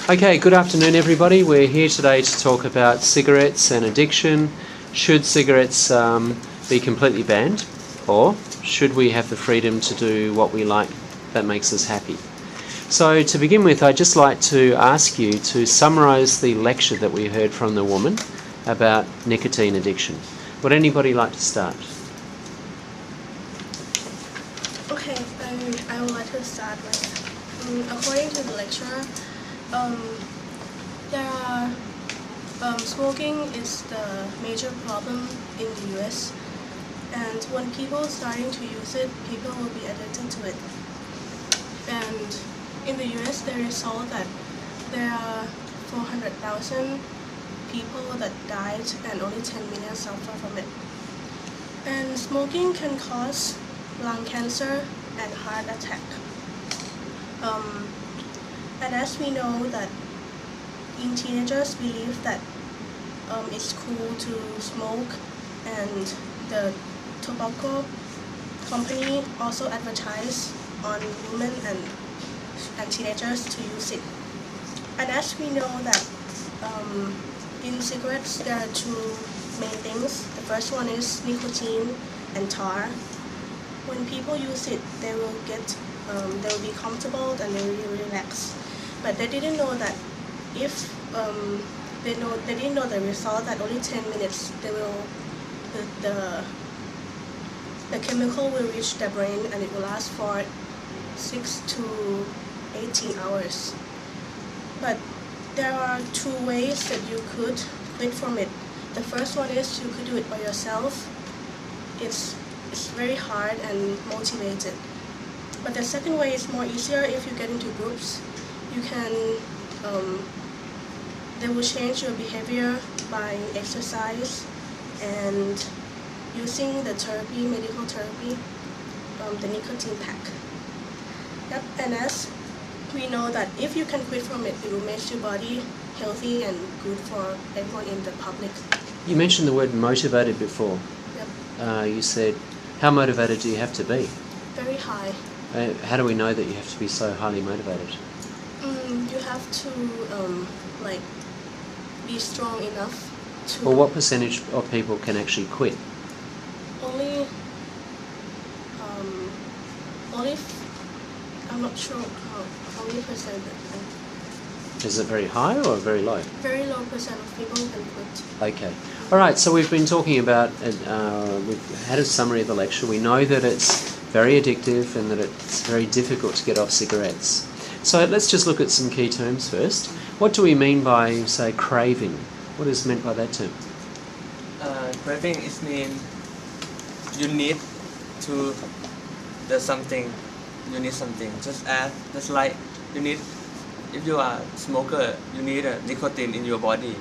Okay, good afternoon everybody. We're here today to talk about cigarettes and addiction. Should cigarettes be completely banned, or should we have the freedom to do what we like that makes us happy? So to begin with, I'd just like to ask you to summarise the lecture that we heard from the woman about nicotine addiction. Would anybody like to start? Okay, I would like to start with, according to the lecturer, smoking is the major problem in the US, and when people starting to use it, people will be addicted to it. And in the US, there is all that there are 400,000 people that died and only 10 million suffer from it. And smoking can cause lung cancer and heart attack. And as we know that in teenagers believe that it's cool to smoke, and the tobacco company also advertise on women and teenagers to use it. And as we know that in cigarettes there are two main things. The first one is nicotine and tar. When people use it, they will be comfortable and they will relax. But they didn't know that if they didn't know the result that only 10 minutes the chemical will reach the brain, and it will last for 6 to 18 hours. But there are two ways that you could quit from it. The first one is you could do it by yourself. It's very hard and motivated. But the second way is more easier. If you get into groups, you can they will change your behavior by exercise and using the therapy, medical therapy, the nicotine pack. Yep. And as we know that if you can quit from it, it will make your body healthy and good for everyone in the public. You mentioned the word motivated before. Yep. You said, how motivated do you have to be? Very high. How do we know that you have to be so highly motivated? You have to be strong enough to... Well, what percentage of people can actually quit? Only I'm not sure how many percent. Is it very high or very low? Very low percent of people can quit. Okay. All right, so we've been talking about, we've had a summary of the lecture. We know that it's very addictive and that it's very difficult to get off cigarettes. So let's just look at some key terms first. What do we mean by, say, craving? What is meant by that term? Craving is mean you need to do something. You need something. Just like you need, if you are a smoker, you need a nicotine in your body.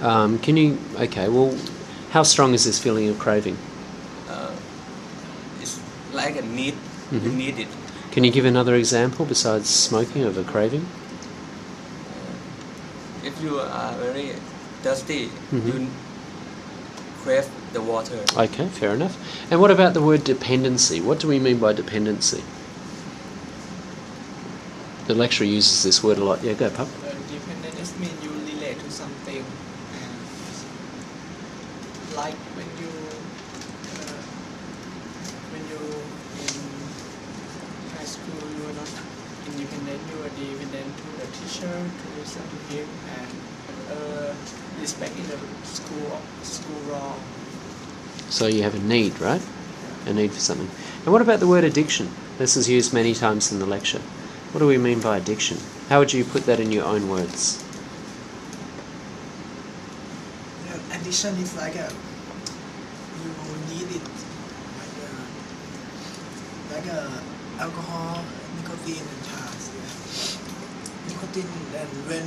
Okay, well, how strong is this feeling of craving? It's like a need. Mm-hmm. You need it. Can you give another example besides smoking of a craving? If you are very thirsty, Mm-hmm. you crave the water. Okay, fair enough. And what about the word dependency? What do we mean by dependency? The lecturer uses this word a lot. Yeah, go, Pup. Dependent just means you relate to something. Like when you in high school, you are not independent. You are dependent to the teacher, to listen to him, and respect in the school wrong. So you have a need, right? A need for something. And what about the word addiction? This is used many times in the lecture. What do we mean by addiction? How would you put that in your own words? Addiction is like you need it, like alcohol, nicotine, and tars. Yeah. Nicotine, and when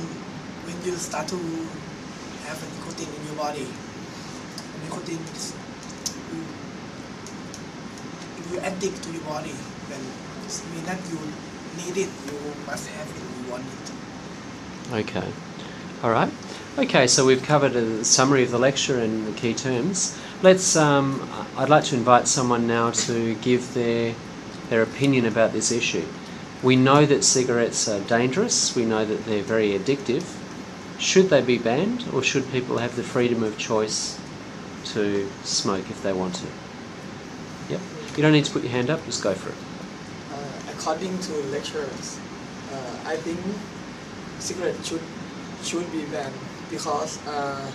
you start to have a nicotine in your body, nicotine is if you addict to your body, then it means that you need it, you must have it, you want it. Okay. All right. Okay, so we've covered a summary of the lecture and the key terms. Let's. I'd like to invite someone now to give their opinion about this issue. We know that cigarettes are dangerous. We know that they're very addictive. Should they be banned, or should people have the freedom of choice to smoke if they want to? Yep. You don't need to put your hand up. Just go for it. According to lecturers, I think cigarette should be banned because a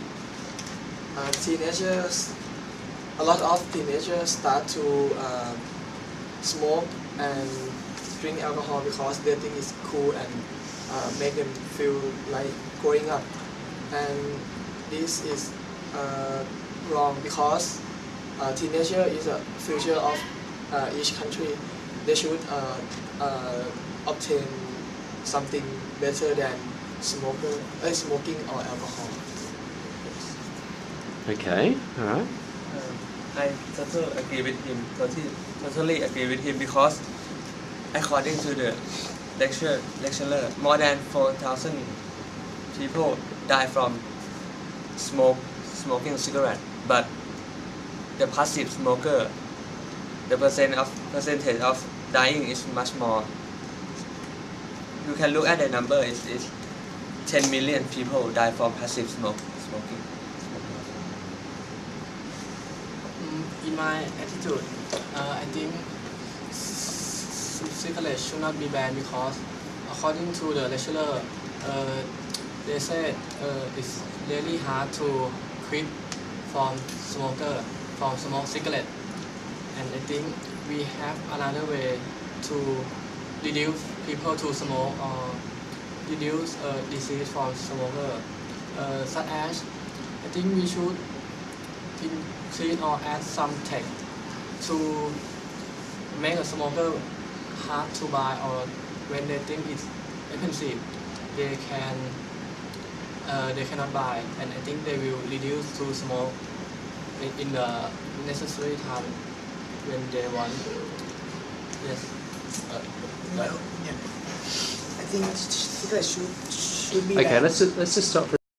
lot of teenagers start to smoke and drink alcohol because they think it's cool and make them feel like growing up, and this is wrong because teenager is a future of each country. They should obtain something better than smoking or alcohol. Okay. All right. I totally agree with him. Totally agree with him because according to the lecturer, more than 4,000 people die from smoking cigarette, but the passive smoker, the percentage of dying is much more. You can look at the number. It's 10 million people die from passive smoking. In my attitude, I think cigarettes should not be banned because, according to the lecturer, they said it's really hard to quit from smoke cigarette, and I think we have another way to reduce people to smoke or reduce disease from smoker, such as I think we should increase or add some tax to make a smoker hard to buy, or when they think it's expensive, they cannot buy, and I think they will reduce to smoke in the necessary time when they want. Yes. In my opinion, I think cigarettes should be Okay. banned. Let's just stop for